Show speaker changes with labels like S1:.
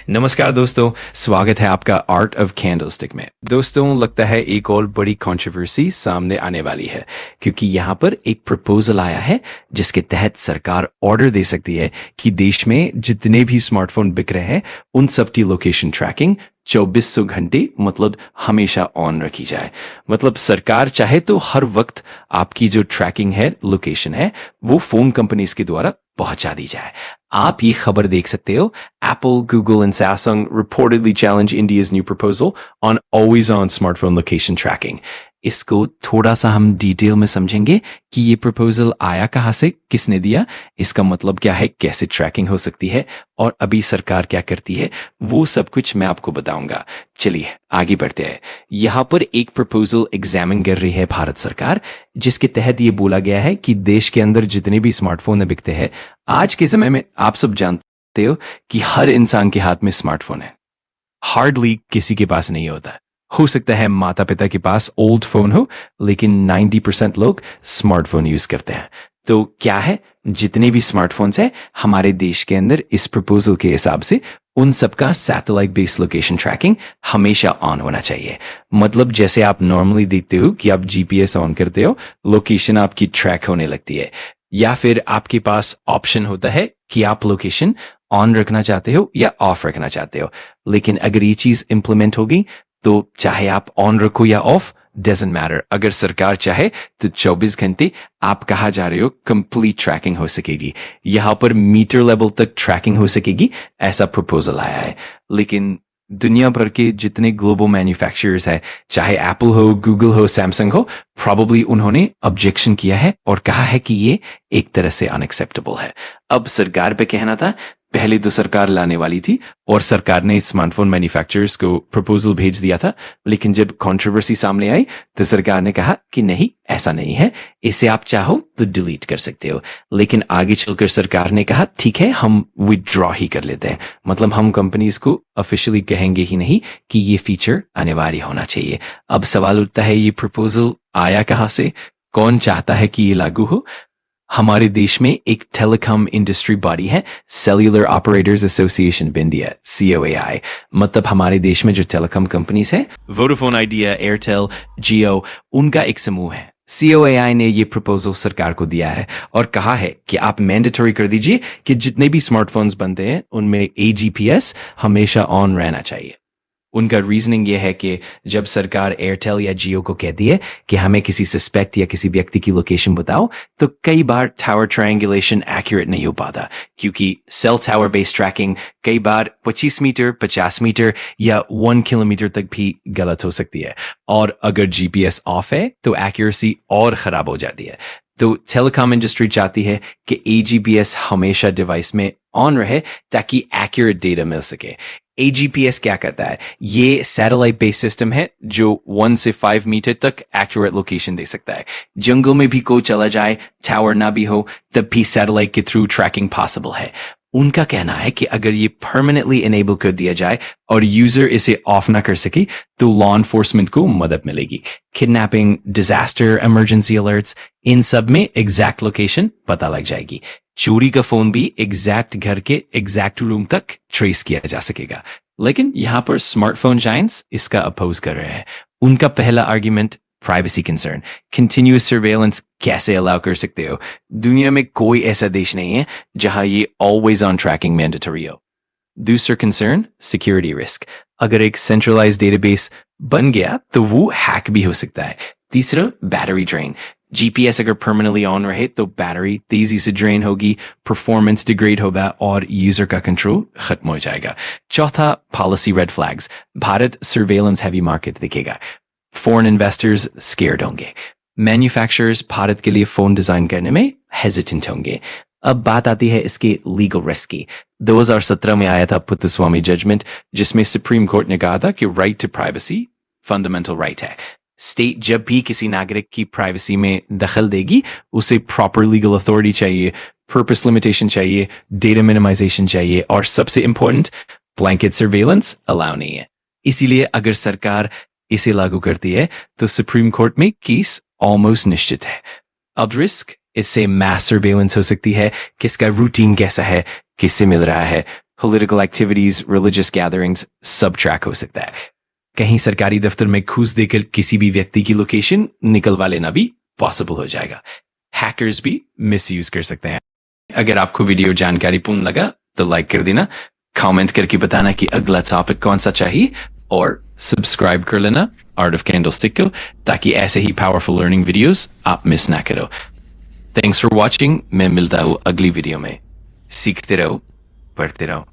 S1: नमस्कार दोस्तों, स्वागत है आपका आर्ट ऑफ कैंडलस्टिक में। दोस्तों, लगता है एक और बड़ी कंट्रोवर्सी सामने आने वाली है, क्योंकि यहाँ पर एक प्रपोजल आया है जिसके तहत सरकार ऑर्डर दे सकती है कि देश में जितने भी स्मार्टफोन बिक रहे हैं उन सब की लोकेशन ट्रैकिंग 2400 घंटे मतलब हमेशा ऑन रखी जाए। मतलब सरकार चाहे तो हर वक्त आपकी जो ट्रैकिंग है, लोकेशन है, वो फोन कंपनीज के द्वारा पहुंचा दी जाए। आप ये खबर देख सकते हो, Apple, Google and Samsung reportedly challenge India's new proposal on always-on smartphone location tracking. इसको थोड़ा सा हम डिटेल में समझेंगे कि ये प्रपोजल आया कहाँ से, किसने दिया, इसका मतलब क्या है, कैसे ट्रैकिंग हो सकती है और अभी सरकार क्या करती है, वो सब कुछ मैं आपको बताऊंगा। चलिए आगे बढ़ते हैं। यहाँ पर एक प्रपोजल एग्जामिन कर रही है भारत सरकार, जिसके तहत ये बोला गया है कि देश के अंदर जितने भी स्मार्टफोन बिकते हैं, आज के समय में आप सब जानते हो कि हर इंसान के हाथ में स्मार्टफोन है। हार्डली किसी के पास नहीं होता। हो सकता है माता पिता के पास ओल्ड फोन हो, लेकिन 90% लोग स्मार्टफोन यूज करते हैं। तो क्या है, जितने भी स्मार्टफोन्स हैं हमारे देश के अंदर, इस प्रपोजल के हिसाब से उन सबका सैटेलाइट बेस्ड लोकेशन ट्रैकिंग हमेशा ऑन होना चाहिए। मतलब जैसे आप नॉर्मली देखते हो कि आप जीपीएस ऑन करते हो, लोकेशन आपकी ट्रैक होने लगती है, या फिर आपके पास ऑप्शन होता है कि आप लोकेशन ऑन रखना चाहते हो या ऑफ रखना चाहते हो। लेकिन अगर ये चीज इंप्लीमेंट होगी तो चाहे आप ऑन रखो या ऑफ, डजंट मैटर। अगर सरकार चाहे तो 24 घंटे आप कहाँ जा रहे हो कंप्लीट ट्रैकिंग हो सकेगी। यहाँ पर मीटर लेवल तक ट्रैकिंग हो सकेगी, ऐसा प्रपोजल आया है। लेकिन दुनिया भर के जितने ग्लोबल मैन्युफैक्चरर्स हैं, चाहे एप्पल हो, गूगल हो, सैमसंग हो, प्रॉब्ली उन्होंने ऑब्जेक्शन किया है और कहा है कि ये एक तरह से अनएक्सेप्टेबल है। अब सरकार पे कहना था, पहले तो सरकार लाने वाली थी और सरकार ने स्मार्टफोन मैन्युफैक्चरर्स को प्रपोजल भेज दिया था, लेकिन जब कंट्रोवर्सी सामने आई तो सरकार ने कहा कि नहीं, ऐसा नहीं है, इसे आप चाहो तो डिलीट कर सकते हो। लेकिन आगे चलकर सरकार ने कहा ठीक है, हम विथड्रॉ ही कर लेते हैं। मतलब हम कंपनीज को ऑफिशियली कहेंगे ही नहीं कि ये फीचर अनिवार्य होना चाहिए। अब सवाल उठता है, ये प्रपोजल आया कहाँ से, कौन चाहता है कि ये लागू हो? हमारे देश में एक टेलीकॉम इंडस्ट्री बॉडी है, cellular operators association of India, COAI। मतलब हमारे देश में जो टेलीकॉम कंपनीज है, वोडाफोन आइडिया, एयरटेल, जियो, उनका एक समूह है। COAI ने ये प्रपोजल सरकार को दिया है और कहा है कि आप मैंडेटरी कर दीजिए कि जितने भी स्मार्टफोन्स बनते हैं उनमें AGPS हमेशा ऑन रहना चाहिए। उनका रीजनिंग ये है कि जब सरकार एयरटेल या जियो को कहती है कि हमें किसी सस्पेक्ट या किसी व्यक्ति की लोकेशन बताओ, तो कई बार टावर ट्रायंगुलेशन एक्यूरेट नहीं हो पाता, क्योंकि सेल टावर बेस्ड ट्रैकिंग कई बार 25 मीटर, 50 मीटर या 1 किलोमीटर तक भी गलत हो सकती है। और अगर जीपीएस ऑफ है तो एक्यूरेसी और खराब हो जाती है। तो टेलीकॉम इंडस्ट्री चाहती है कि AGPS हमेशा डिवाइस में ऑन रहे ताकि एक्यूरेट डेटा मिल सके। AGPS क्या करता है? ये सैटेलाइट बेस्ड सिस्टम है जो 1 से 5 मीटर तक एक्यूरेट लोकेशन दे सकता है। जंगल में भी कोई चला जाए, टावर ना भी हो, तब भी सैटेलाइट के थ्रू ट्रैकिंग पॉसिबल है। उनका कहना है कि अगर ये परमानेंटली इनेबल कर दिया जाए और यूजर इसे ऑफ ना कर सके तो लॉ एनफोर्समेंट को मदद मिलेगी। किडनैपिंग, डिजास्टर, इमरजेंसी अलर्ट्स, इन सब में एग्जैक्ट लोकेशन पता लग जाएगी। चोरी का फोन भी एग्जैक्ट घर के एग्जैक्ट रूम तक ट्रेस किया जा सकेगा। लेकिन यहाँ पर स्मार्टफोन जायंट्स इसका अपोज कर रहे हैं। उनका पहला argument, privacy concern. Continuous surveillance कैसे अलाउ कर सकते हो? दुनिया में कोई ऐसा देश नहीं है जहां ये ऑलवेज ऑन ट्रैकिंग मैंडेटरी हो। दूसरा कंसर्न, सिक्योरिटी रिस्क। अगर एक सेंट्रलाइज्ड डेटाबेस बन गया तो वो हैक भी हो सकता है। तीसरा, बैटरी ड्रेन। जीपीएस अगर परमानेंटली ऑन रहे तो बैटरी तेजी से ड्रेन होगी, परफॉर्मेंस डिग्रेड होगा और यूजर का कंट्रोल खत्म हो जाएगा। चौथा, policy red flags. Bharat surveillance heavy market दिखेगा, फॉरेन इन्वेस्टर्स स्केयर्ड होंगे, मैन्युफैक्चरर्स भारत के लिए फोन डिजाइन करने में हेजिटेंट होंगे। अब बात आती है इसके लीगल रिस्क की। 2017 में आया था पुत्तस्वामी जजमेंट, जिसमें सुप्रीम कोर्ट ने कहा था कि right to privacy fundamental right है। स्टेट जब भी किसी नागरिक की प्राइवेसी में दखल देगी, उसे प्रॉपर लीगल अथॉरिटी चाहिए, पर्पस लिमिटेशन चाहिए, डेटा मिनिमाइजेशन चाहिए और सबसे इंपॉर्टेंट, ब्लैंकेट सर्वेलेंस अलाउ नहीं है। इसीलिए अगर सरकार इसे लागू करती है तो सुप्रीम कोर्ट में केस ऑलमोस्ट निश्चित है। अब रिस्क, इससे मैस सर्वेलेंस हो सकती है, किसका रूटीन कैसा है, किससे मिल रहा है, पॉलिटिकल एक्टिविटीज, रिलीजियस गैदरिंग्स सब ट्रैक हो सकता है। कहीं सरकारी दफ्तर में घूस देकर किसी भी व्यक्ति की लोकेशन निकलवा लेना भी पॉसिबल हो जाएगा। हैकर्स भी मिसयूज कर सकते हैं। अगर आपको वीडियो जानकारीपूर्ण लगा तो लाइक कर देना, कमेंट करके बताना कि अगला टॉपिक कौन सा चाहिए और सब्सक्राइब कर लेना आर्ट ऑफ कैंडलस्टिक को, ताकि ऐसे ही पावरफुल लर्निंग वीडियोस आप मिस ना करो। Thanks for watching. मैं मिलता हूँ अगली वीडियो में। सीखते रहो, पढ़ते रहो।